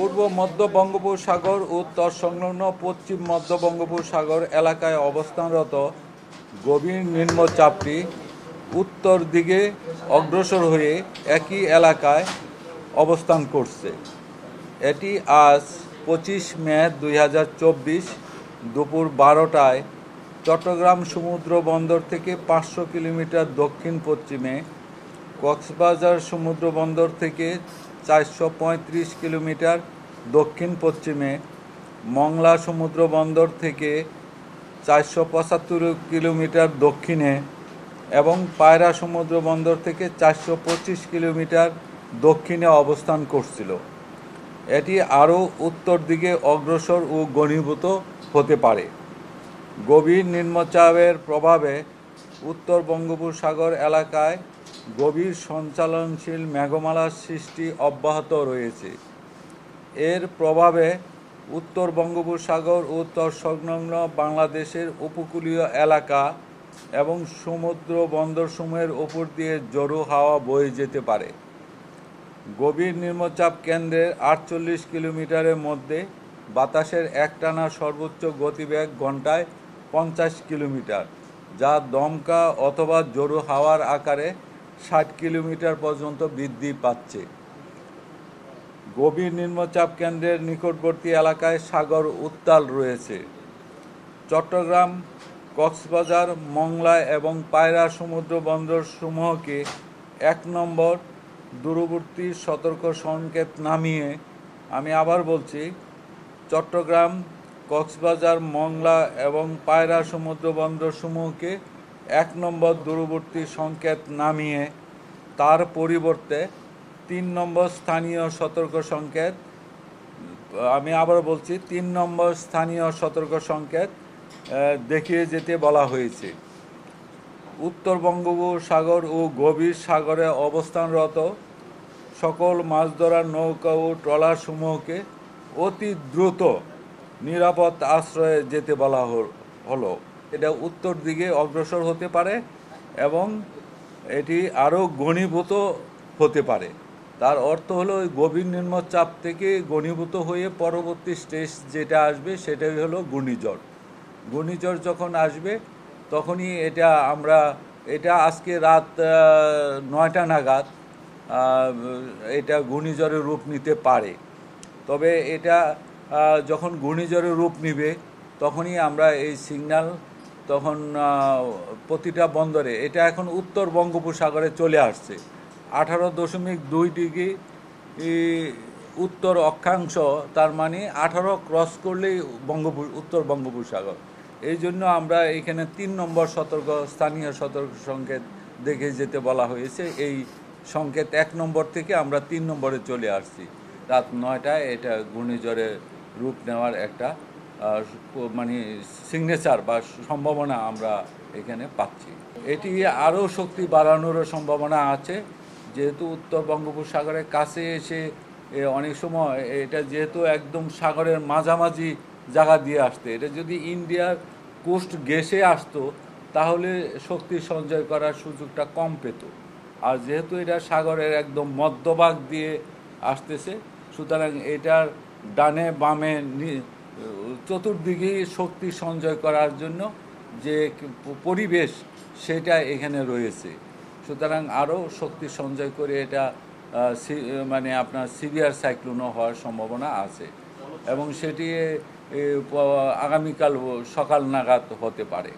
পূর্ব মধ্য বঙ্গোপসাগর ও তৎসংলগ্ন পশ্চিম মধ্য বঙ্গোপসাগর এলাকায় অবস্থানরত গভীর নিম্নচাপটি উত্তর দিকে অগ্রসর হয়ে একই এলাকায় অবস্থান করছে। এটি আজ 25 মে 2024 দুপুর 12টায় চট্টগ্রাম সমুদ্র বন্দর থেকে 500 কিলোমিটার দক্ষিণ পশ্চিমে, কক্সবাজার সমুদ্র বন্দর থেকে 435 কিলোমিটার দক্ষিণ পশ্চিমে, মংলা সমুদ্র বন্দর থেকে 475 কিলোমিটার দক্ষিণে এবং পায়রা সমুদ্র বন্দর থেকে 425 কিলোমিটার দক্ষিণে অবস্থান করছিল। এটি আরও উত্তর দিকে অগ্রসর ও ঘনীভূত হতে পারে। গভীর নিম্নচাপের প্রভাবে উত্তর বঙ্গোপসাগর এলাকায় গভীর সঞ্চালনশীল মেঘমালার সৃষ্টি অব্যাহত রয়েছে। এর প্রভাবে উত্তর বঙ্গোপসাগর ও তৎসংলগ্ন বাংলাদেশের উপকূলীয় এলাকা এবং সমুদ্র বন্দরসমূহের ওপর দিয়ে ঝোড়ো হাওয়া বয়ে যেতে পারে। গভীর নিম্নচাপ কেন্দ্রের 48 কিলোমিটারের মধ্যে বাতাসের একটানা সর্বোচ্চ গতিবেগ ঘন্টায় 50 কিলোমিটার, যা দমকা অথবা ঝোড়ো হাওয়ার আকারে 60 কিলোমিটার পর্যন্ত বৃদ্ধি পাচ্ছে। গভীর নিম্নচাপ কেন্দ্রের নিকটবর্তী এলাকায় সাগর উত্তাল রয়েছে। চট্টগ্রাম, কক্সবাজার, মংলা এবং পায়রা সমুদ্র বন্দর সমূহকে 1 নম্বর দূরবর্তী সতর্ক সংকেত নামিয়ে, আমি আবার বলছি, চট্টগ্রাম, কক্সবাজার, মংলা এবং পায়রা সমুদ্র বন্দর সমূহকে 1 নম্বর দূরবর্তী সংকেত নামিয়ে তার পরিবর্তে 3 নম্বর স্থানীয় সতর্ক সংকেত, আমি আবার বলছি 3 নম্বর স্থানীয় সতর্ক সংকেত দেখিয়ে যেতে বলা হয়েছে। উত্তর বঙ্গোপসাগর ও গভীর সাগরে অবস্থানরত সকল মাছ ধরার নৌকা ও ট্রলারসমূহকে অতি দ্রুত নিরাপদ আশ্রয়ে যেতে বলা হলো। এটা উত্তর দিকে অগ্রসর হতে পারে এবং এটি আরও ঘনীভূত হতে পারে। তার অর্থ হলো গভীর নিম্নচাপ থেকে ঘনীভূত হয়ে পরবর্তী স্টেজ যেটা আসবে সেটাই হলো ঘূর্ণিঝড়। ঘূর্ণিঝড় যখন আসবে তখনই এটা আজকে রাত 9টা নাগাদ এটা ঘূর্ণিঝড়ের রূপ নিতে পারে। তবে এটা যখন ঘূর্ণিঝড়ের রূপ নিবে তখনই আমরা এই সিগন্যাল তখন প্রতিটা বন্দরে, এটা এখন উত্তর বঙ্গোপসাগরে চলে আসছে 18.2 ডিগ্রি উত্তর অক্ষাংশ, তার মানে 18 ক্রস করলেই উত্তর বঙ্গোপসাগর। এই জন্য আমরা এখানে 3 নম্বর স্থানীয় সতর্ক সংকেত দেখে যেতে বলা হয়েছে। এই সংকেত 1 নম্বর থেকে আমরা 3 নম্বরে চলে আসছি। রাত 9টায় এটা ঘূর্ণিঝড়ের রূপ নেওয়ার একটা মানে সিগনেচার বা সম্ভাবনা আমরা এখানে পাচ্ছি। এটি আরও শক্তি বাড়ানোরও সম্ভাবনা আছে, যেহেতু উত্তর বঙ্গোপসাগরের কাছে এসে অনেক সময় এটা যেহেতু একদম সাগরের মাঝামাঝি জায়গা দিয়ে আসতে, এটা যদি ইন্ডিয়ার কোস্ট ঘেঁষে আসতো তাহলে শক্তি সঞ্চয় করার সুযোগটা কম পেত। আর যেহেতু এটা সাগরের একদম মধ্যভাগ দিয়ে আসতেছে, সুতরাং এটার ডানে বামে চতুর্দিকেই শক্তি সঞ্চয় করার জন্য যে পরিবেশ সেটা এখানে রয়েছে। সুতরাং আরও শক্তি সঞ্চয় করে এটা মানে আপনার সিভিয়ার সাইক্লোনও হওয়ার সম্ভাবনা আছে এবং সেটি আগামীকাল সকাল নাগাদ হতে পারে।